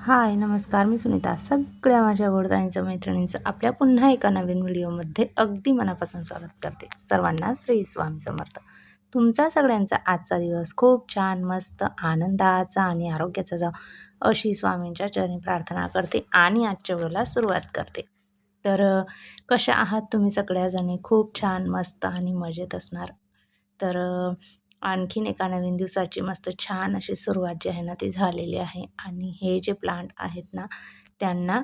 हाय नमस्कार, मी सुनीता. सगळ्या माझ्या गोडताईंचं मैत्रिणींचं आपल्या पुन्हा एका नवीन व्हिडिओमध्ये अगदी मनापासून स्वागत करते. सर्वांना श्री स्वामी समर्थ. तुमचा सगळ्यांचा आजचा दिवस खूप छान, मस्त, आनंदाचा आणि आरोग्याचा जाव अशी स्वामींच्या चरणी प्रार्थना करते आणि आजच्या व्हिडिओला सुरुवात करते. तर कशा आहात तुम्ही सगळ्याजणी? खूप छान, मस्त आणि मजेत असणार. तर आणखीन एका नवीन दिवसाची मस्त छान अशी सुरुवात जी आहे ना ती झालेली आहे. आणि हे जे प्लांट आहेत ना त्यांना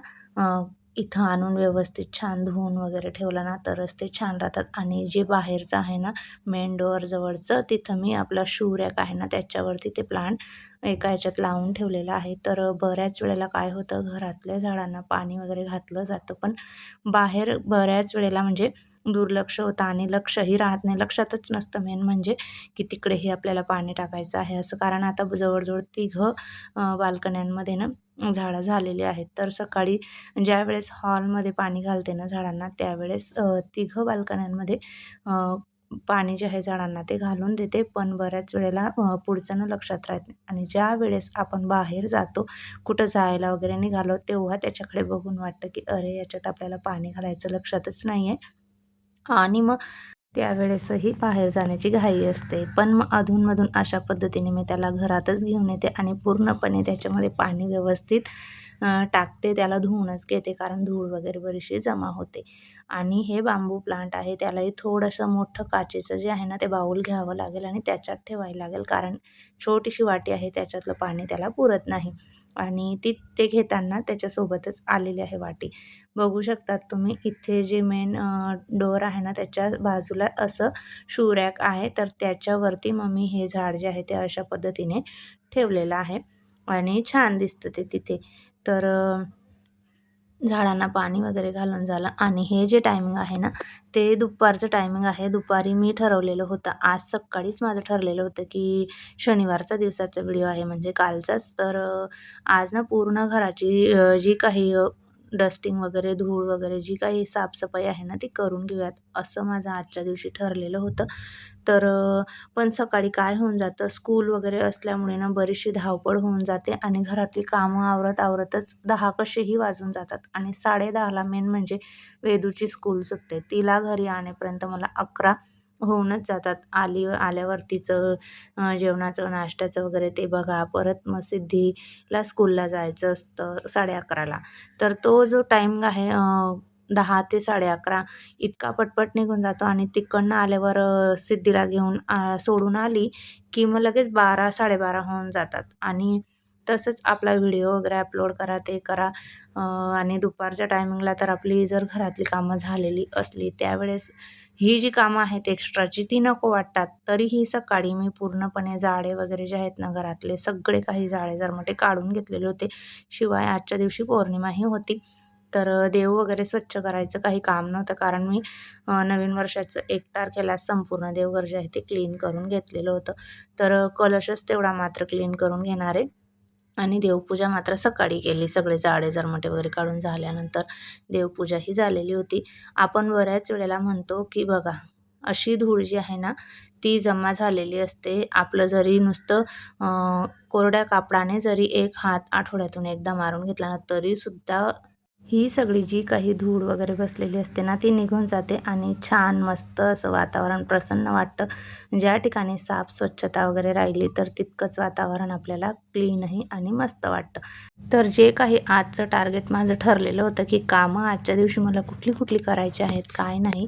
इथं आणून व्यवस्थित छान धुवून वगैरे ठेवलं ना तरच ते छान राहतात. आणि जे बाहेरचं आहे ना मेन डोअर जवळचं, तिथं मी आपला शू रॅक आहे ना त्याच्यावरती ते प्लांट एका ह्याच्यात लावून ठेवलेलं आहे. तर बऱ्याच वेळेला काय होतं, घरातल्या झाडांना पाणी वगैरे घातलं जातं, पण बाहेर बऱ्याच वेळेला म्हणजे दुर्लक्ष होतं आणि लक्षही राहत नाही. लक्षातच नसतं मेन म्हणजे की तिकडेही आपल्याला पाणी टाकायचं आहे असं. कारण आता जवळजवळ तिघं बाल्कन्यांमध्ये ना झाडं झालेली आहेत. तर सकाळी ज्यावेळेस हॉलमध्ये पाणी घालते ना झाडांना त्यावेळेस तिघं बाल्कन्यांमध्ये पाणी जे आहे झाडांना ते घालून देते. पण बऱ्याच वेळेला पुढचं न लक्षात राहत नाही. आणि ज्यावेळेस आपण बाहेर जातो, कुठं जायला वगैरे निघालो, तेव्हा त्याच्याकडे बघून वाटतं की अरे याच्यात आपल्याला पाणी घालायचं लक्षातच नाही आहे. आणि मग त्यावेळेसही बाहेर जाण्याची घाई असते. पण मग अधूनमधून अशा पद्धतीने मी त्याला घरातच घेऊन येते आणि पूर्णपणे त्याच्यामध्ये पाणी व्यवस्थित टाकते. त्याला धुवूनच घेते कारण धूळ वगैरे बरीचशी जमा होते. आणि हे बांबू प्लांट आहे त्यालाही थोडंसं मोठं काचेचं जे आहे ना ते बाऊल घ्यावं लागेल आणि त्याच्यात ठेवायला लागेल, कारण छोटीशी वाटी आहे त्याच्यातलं पाणी त्याला पुरत नाही. आणि ते घेताना त्याच्यासोबतच आलेली आहे वाटी. बघू शकतात तुम्ही इथे जे मेन डोअर आहे ना त्याच्या बाजूला असं शू रॅक आहे. तर त्याच्यावरती मग मी हे झाड जे आहे ते अशा पद्धतीने ठेवलेलं आहे आणि छान दिसतं ते तिथे. तर झाडांना पाणी वगैरे घालून झालं. आणि हे जे टायमिंग आहे ना ते दुपारचं टायमिंग आहे. दुपारी मी ठरवलेलं होतं, आज सकाळीच माझं ठरलेलं होतं की शनिवारचा दिवसाचा व्हिडिओ आहे म्हणजे कालचाच. तर आज ना पूर्ण घराची जी काही डस्टिंग वगैरे, धूळ वगैरे, जी काही साफसफाई आहे ना ती करून घेऊयात असं माझं आजच्या दिवशी ठरलेलं होतं. तर पण सकाळी काय होऊन जातं, स्कूल वगैरे असल्यामुळे ना बरीचशी धावपळ होऊन जाते आणि घरातली कामं आवरतच 10 कसेही वाजून जातात. आणि 10:30ला मेन म्हणजे वेदूची स्कूल सुटते. तिला घरी आणेपर्यंत मला 11 होऊनच जातात. आल्यावर तिचं जेवणाचं, नाश्त्याचं वगैरे ते बघा. परत मग सिद्धीला स्कूलला जायचं असतं 11:30ला. तर तो जो टाईम आहे 10 ते 11:30 इतका पटपट निघून जातो. आणि तिकडनं आल्यावर सिद्धीला घेऊन सोडून आली की मग लगेच 12, 12:30 होऊन जातात. आणि तसंच आपला व्हिडिओ वगैरे अपलोड करा, ते करा. आणि दुपारच्या टायमिंगला तर आपली जर घरातली कामं झालेली असली त्यावेळेस ही जी कामं आहेत एक्स्ट्राची ती नको वाटतात. तरीही सकाळी मी पूर्णपणे जाळे वगैरे जे आहेत ना घरातले सगळे काही जाळे झरमटे काढून घेतलेले होते. शिवाय आजच्या दिवशी पौर्णिमाही होती. तर देव वगैरे स्वच्छ करायचं काही काम नव्हतं, कारण मी नवीन वर्षाचं 1 तारखेला संपूर्ण देवघर जे आहे ते क्लीन करून घेतलेलं होतं. तर कलशच तेवढा मात्र क्लीन करून घेणार आहे. आणि देवपूजा मात्र सकाळी केली. सगळे जाळे झरमटे वगैरे काढून झाल्यानंतर देवपूजाही झालेली होती. आपण बऱ्याच वेळेला म्हणतो की बघा, अशी धूळ जी आहे ना ती जमा झालेली असते. आपलं जरी नुसतं कोरड्या कापडाने जरी एक हात आठवड्यातून एकदा मारून घेतला ना तरीसुद्धा ही सगळी जी काही धूळ वगैरे बसलेली असते ना ती निघून जाते आणि छान मस्त असं वातावरण प्रसन्न वाटतं. ज्या ठिकाणी साफ स्वच्छता वगैरे राहिली तर तितकंच वातावरण आपल्याला क्लीनही आणि मस्त वाटतं. तर जे काही आजचं टार्गेट माझं ठरलेलं होतं की कामं आजच्या दिवशी मला कुठली कुठली करायची आहेत, काय नाही,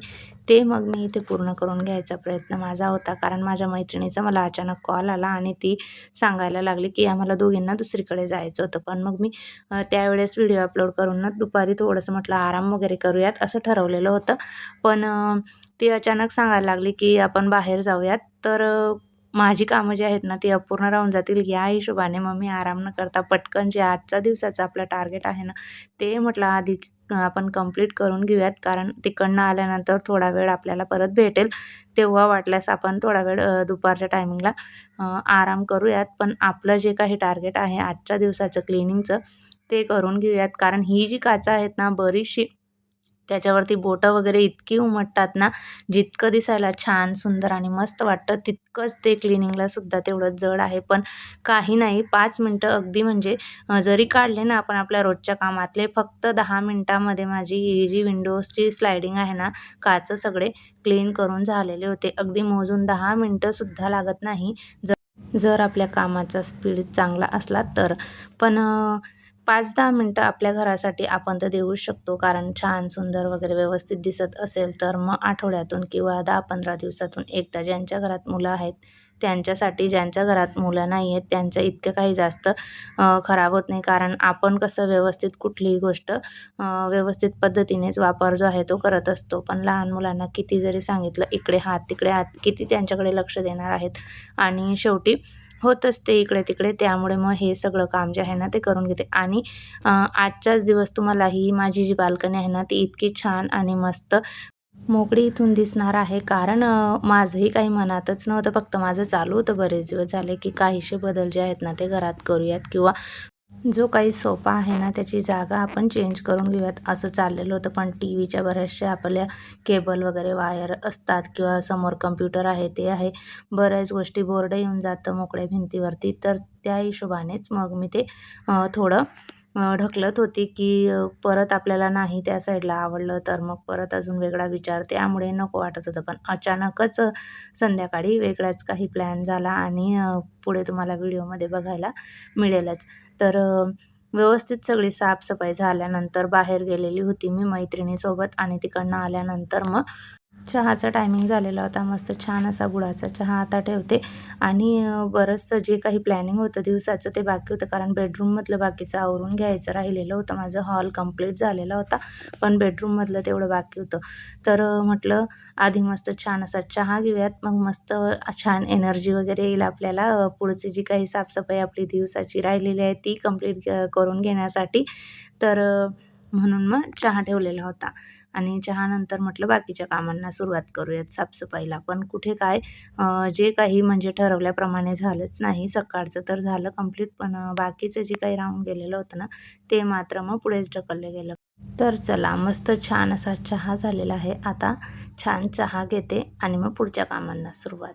ते मग मी इथे पूर्ण करून घ्यायचा प्रयत्न माझा होता. कारण माझ्या मैत्रिणीचा मला अचानक कॉल आला आणि ती सांगायला लागली की आम्हाला दोघींना दुसरीकडे जायचं होतं. पण मग मी त्यावेळेस व्हिडिओ अपलोड करून ना दुपारी थोडंसं म्हटलं आराम वगैरे करूयात असं ठरवलेलं होतं. पण ती अचानक सांगायला लागली की आपण बाहेर जाऊयात. तर माझी कामं जी आहेत ना ती अपूर्ण राहून जातील. या हिशोबाने मग मी आराम न करता पटकन जे आजचा दिवसाचं आपलं टार्गेट आहे ना ते म्हटलं आधी आपण कंप्लीट करून घेऊयात. कारण तिकडनं आल्यानंतर थोडा वेळ आपल्याला परत भेटेल, तेव्हा वाटल्यास आपण थोडा वेळ दुपारच्या टायमिंगला आराम करूयात. पण आपलं जे काही टार्गेट आहे आजच्या दिवसाचं क्लिनिंगचं ते करून घेऊयात. कारण ही जी काचं आहेत ना बरीचशी त्याच्यावरती बोटं वगैरे इतकी उमटतात ना, जितकं दिसायला छान, सुंदर आणि मस्त वाटतं, तितकंच ते क्लिनिंगला सुद्धा तेवढं जड आहे. पण काही नाही, 5 मिनिटं अगदी म्हणजे जरी काढले ना आपण आपल्या रोजच्या कामातले, फक्त 10 मिनिटामध्ये माझी ही जी विंडोजची स्लायडिंग आहे ना, काच सगळे क्लीन करून झालेले होते. अगदी मोजून 10 मिनिटंसुद्धा लागत नाही, जर आपल्या कामाचा स्पीड चांगला असला तर. पण 5-10 मिनटं आपल्या घरासाठी आपण तर देऊच शकतो, कारण छान, सुंदर वगैरे व्यवस्थित दिसत असेल तर मग आठवड्यातून किंवा 10-15 दिवसातून एकदा. ज्यांच्या घरात मुलं आहेत त्यांच्यासाठी, ज्यांच्या घरात मुलं नाही आहेत त्यांचं इतकं काही जास्त खराब होत नाही, कारण आपण कसं व्यवस्थित कुठलीही गोष्ट व्यवस्थित पद्धतीनेच वापर जो आहे तो करत असतो. पण लहान मुलांना किती जरी सांगितलं इकडे हात, तिकडे हात, किती त्यांच्याकडे लक्ष देणार आहेत, आणि शेवटी होतच ते इकडे-तिकडे. त्यामुळे मग हे सगळं काम जे आहे ना ते करून घेते. आणि आजचाच दिवस तुम्हाला ही माझी जी बाल्कनी आहे ना ती इतकी छान आणि मस्त मोकळी इथून दिसणार आहे, कारण माझंही काही मनातच नव्हतं. फक्त माझं चालू होतं बरेच दिवस झाले, की काहीसे बदल जे आहेत ना ते घरात करूयात, किंवा जो काही सोफा आहे ना त्याची जागा आपण चेंज करून घेऊयात असं चाललेलं होतं. पण टी व्हीच्या बऱ्याचशा आपल्या केबल वगैरे वायर असतात, किंवा समोर कम्प्युटर आहे ते आहे, बऱ्याच गोष्टी बोर्ड येऊन जातं मोकळ्या भिंतीवरती. तर त्या हिशोबानेच मग मी ते थोडं ढकलत होती, की परत आपल्याला नाही त्या साईडला आवडलं तर मग परत अजून वेगळा विचार, त्यामुळे नको वाटत होतं. पण अचानकच संध्याकाळी वेगळाच काही प्लॅन झाला, आणि पुढे तुम्हाला व्हिडिओमध्ये बघायला मिळेलच. तर व्यवस्थित सगळी साफसफाई झाल्यानंतर बाहेर गेलेली होती मी मैत्रिणीसोबत, आणि तिकडनं आल्यानंतर मग चहाचा टायमिंग झालेला होता. मस्त छान असा गुळाचा चहा आता ठेवते. आणि बरंचसं जे काही प्लॅनिंग होतं दिवसाचं ते बाकी होतं, कारण बेडरूममधलं बाकीचं आवरून घ्यायचं राहिलेलं होतं. माझं हॉल कंप्लीट झालेला होता, पण बेडरूममधलं तेवढं बाकी होतं. तर म्हटलं आधी मस्त छान असा चहा घेऊयात, मग मस्त छान एनर्जी वगैरे येईल आपल्याला पुढची जी काही साफसफाई आपली दिवसाची राहिलेली आहे ती कंप्लीट करून घेण्यासाठी. तर म्हणून मग चहा ठेवलेला होता, आणि चहानंतर म्हटलं बाकीच्या कामांना सुरुवात करूयात, साफसफाईला. पण कुठे काय, जे काही म्हणजे ठरवल्याप्रमाणे झालंच नाही. सकाळचं तर झालं कंप्लीट, पण बाकीचं जे काही राहून गेलेलं होतं ना ते मात्र मग पुढेच ढकललं गेलं. तर चला, मस्त छान असा चहा झालेला आहे. आता छान चहा घेते आणि मग पुढच्या कामांना सुरुवात.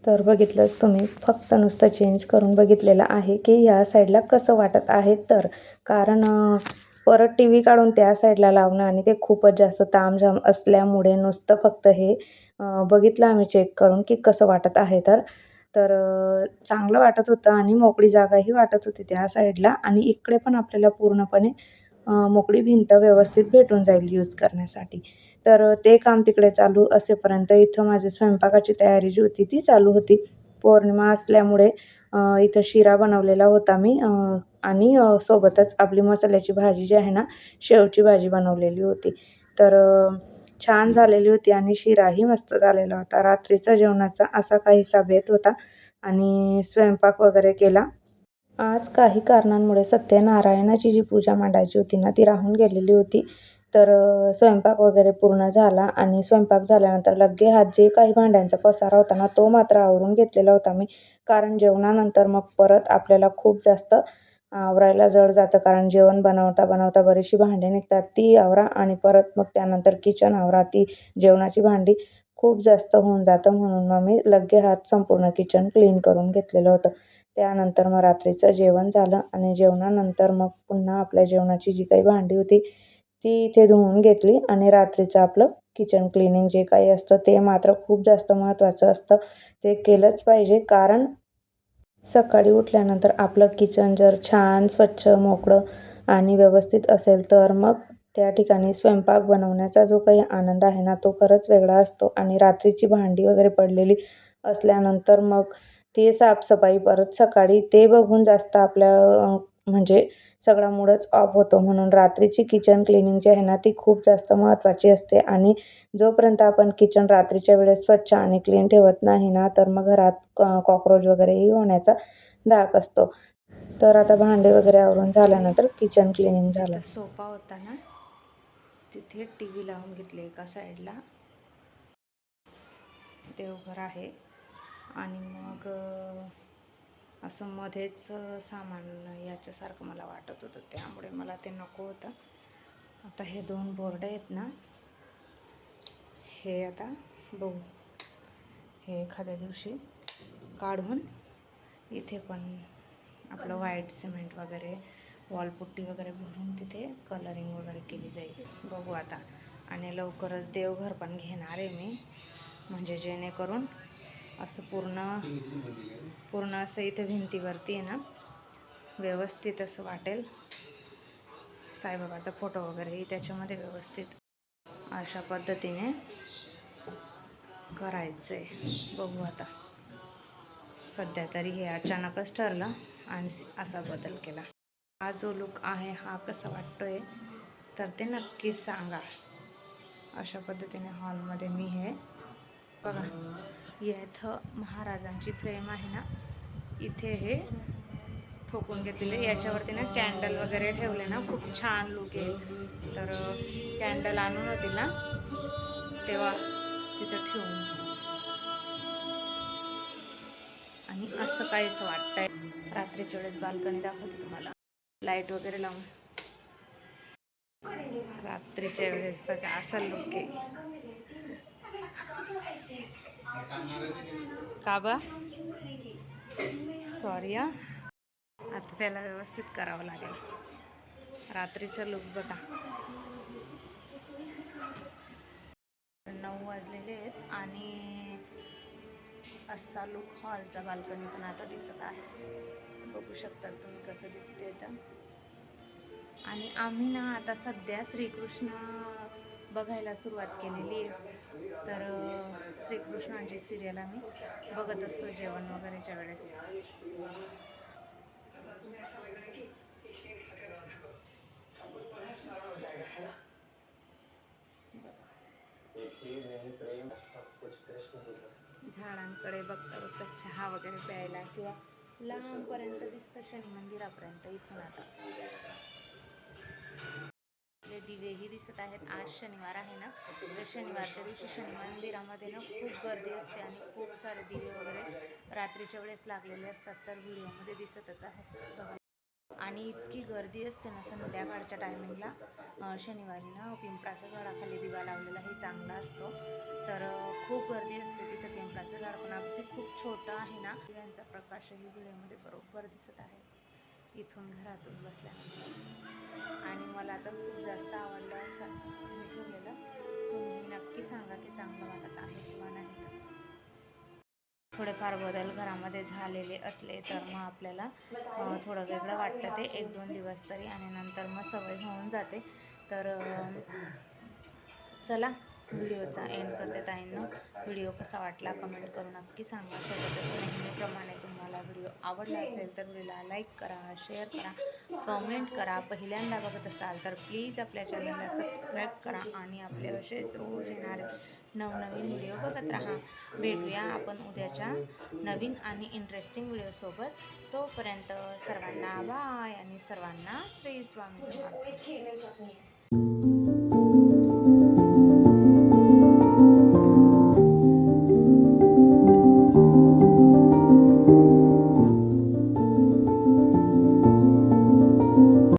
तर बघितलंच तुम्ही, फक्त नुसतं चेंज करून बघितलेलं आहे, की ह्या साईडला कसं वाटत आहे तर. कारण परत टी व्ही काढून त्या साईडला लावणं आणि ते खूपच जास्त तामझाम असल्यामुळे नुसतं फक्त हे बघितलं आम्ही चेक करून, की कसं वाटत आहे तर. तर चांगलं वाटत होतं, आणि मोकळी जागाही वाटत होती त्या साईडला, आणि इकडे पण आपल्याला पूर्णपणे मोकळी भिंत व्यवस्थित भेटून जाईल यूज करण्यासाठी. तर ते काम तिकडे चालू असेपर्यंत इथं माझी स्वयंपाकाची तयारी जी होती ती चालू होती. पौर्णिमा असल्यामुळे इथं शिरा बनवलेला होता मी, आणि सोबतच आपली मसाल्याची भाजी जी आहे ना, शेवची भाजी बनवलेली होती. तर छान झालेली होती, आणि शिराही मस्त झालेला होता. रात्रीचा जेवणाचा असा काहीसा बेत होता, आणि स्वयंपाक वगैरे केला. आज काही कारणांमुळे सत्यनारायणाची जी पूजा मांडायची होती ना, ती राहून गेलेली होती. तर स्वयंपाक वगैरे पूर्ण झाला, आणि स्वयंपाक झाल्यानंतर लगेच जे काही भांड्यांचा पसारा होता ना, तो मात्र आवरून घेतलेला होता मी. कारण जेवणानंतर मग परत आपल्याला खूप जास्त आवरायला जड जातं, कारण जेवण बनवता-बनवता बरीचशी भांडी निघतात, ती आवरा, आणि परत मग त्यानंतर किचन आवरा, ती जेवणाची भांडी खूप जास्त होऊन जातं. म्हणून मग मी लगेच संपूर्ण किचन क्लीन करून घेतलेलं होतं. त्यानंतर मग रात्रीचं जेवण झालं, आणि जेवणानंतर मग पुन्हा आपल्या जेवणाची जी काही भांडी होती ती इथे धुवून घेतली, आणि रात्रीचं आपलं किचन क्लिनिंग जे काही असतं ते मात्र खूप जास्त महत्त्वाचं असतं. ते केलंच पाहिजे, कारण सकाळी उठल्यानंतर आपलं किचन जर छान स्वच्छ, मोकळं आणि व्यवस्थित असेल तर मग त्या ठिकाणी स्वयंपाक बनवण्याचा जो काही आनंद आहे ना तो खरंच वेगळा असतो. आणि रात्रीची भांडी वगैरे पडलेली असल्यानंतर मग ती साफसफाई परत सकाळी ते बघून जास्त आपल्या म्हणजे सगळा मूडच ऑफ होतो. म्हणून रात्रीची किचन क्लिनिंग जी आहे ना ती खूप जास्त महत्त्वाची असते, आणि जोपर्यंत आपण किचन रात्रीच्या वेळेस स्वच्छ आणि क्लीन ठेवत नाही ना, तर मग घरात कॉकरोच वगैरेही होण्याचा धाक असतो. तर आता भांडे वगैरे आवरून झाल्यानंतर किचन क्लिनिंग झालं. सोफा होता ना तिथे टी व्ही लावून घेतली एका साईडला, देवघर आहे आणि मग असं मध्येच सामान याच्यासारखं मला वाटत होतं, त्यामुळे मला ते नको होतं. आता हे 2 बोर्ड आहेत ना, हे आता बघू, हे एखाद्या दिवशी काढून इथे पण आपलं व्हाईट सिमेंट वगैरे वॉलपुट्टी वगैरे भरून तिथे कलरिंग वगैरे केली जाईल, बघू आता. आणि लवकरच देवघर पण घेणार आहे मी, म्हणजे जेणेकरून असं पूर्ण असं इथे भिंतीवरती आहे ना व्यवस्थित असं वाटेल, साईबाबाचा फोटो वगैरे त्याच्यामध्ये व्यवस्थित अशा पद्धतीने करायचं आहे, बघू आता. सध्या तरी हे अचानकच ठरलं आणि असा बदल केला. हा जो लुक आहे हा कसा वाटतोय तर ते नक्कीच सांगा. अशा पद्धतीने हॉलमध्ये मी हे बघा, इथं महाराजांची फ्रेम आहे ना, इथे हे ठोकून घेतलेले, याच्यावरती ना कॅन्डल वगैरे ठेवले ना खूप छान लुक येईल. तर कॅन्डल आणून होती ना तेव्हा तिथं ठेवून, आणि असं काहीच वाटतंय. रात्रीच्या वेळेस बाल्कनी दाखवते तुम्हाला, लाईट वगैरे लावून रात्रीच्या वेळेस बघा असा लुक आहे. का बा सॉरी आता त्याला व्यवस्थित करावं लागेल. रात्रीचा लुक बघा. 9 वाजलेले आहेत आणि असा लुक हॉलचा बाल्कनीतून आता दिसत आहे. बघू शकतात तुम्ही कसं दिसते आता. आणि आम्ही ना आता सध्या श्रीकृष्ण बघायला सुरुवात केलेली आहे. तर श्रीकृष्णांची सिरियल आम्ही बघत असतो जेवण वगैरेच्या वेळेस. झाडांकडे बघता बघता चहा वगैरे प्यायला किंवा लांबपर्यंत दिसतं शनी मंदिरापर्यंत इथून. आता दिवेही दिसत आहेत. आज शनिवार आहे ना, तर शनिवारच्या दिवशी शनी मंदिरामध्ये ना खूप गर्दी असते आणि खूप सारे दिवे वगैरे रात्रीच्या वेळेस लागलेले असतात, तर व्हिडिओमध्ये दिसतच आहे. आणि इतकी गर्दी असते ना संध्याकाळच्या टायमिंगला. शनिवारी ना पिंपळाच्या झाडाखाली दिवा लावलेला हे चांगला असतो, तर खूप गर्दी असते तिथं. पिंपळाचं झाड पण अगदी खूप छोटं आहे ना, दिव्यांचा प्रकाशही व्हिडिओमध्ये बरोबर दिसत आहे इथून घरातून बसल्यानंतर. आणि मला तर खूप जास्त आवडलं असं मी ठेवलेलं. तुम्ही नक्की सांगा की चांगलं वाटत आहे किंवा नाही. थोडेफार बदल घरामध्ये झालेले असले तर मग आपल्याला थोडं वेगळं वाटतं ते 1-2 दिवस तरी, आणि नंतर मग सवय होऊन जाते. तर चला व्हिडिओचा एंड करते. ताईंनो, व्हिडिओ कसा वाटला कमेंट करून नक्की सांगा. सोबतच नेहमीप्रमाणे तुम्हाला व्हिडिओ आवडला असेल तर व्हिडिओला लाईक करा, शेअर करा, कमेंट करा. पहिल्यांदा बघत असाल तर प्लीज आपल्या चॅनलला सबस्क्राईब करा आणि आपले असेच रोज येणारे नवनवीन व्हिडिओ बघत राहा. भेटूया आपण उद्याच्या नवीन आणि इंटरेस्टिंग व्हिडिओसोबत. तोपर्यंत सर्वांना बाय आणि सर्वांना श्री स्वामी समर्थ.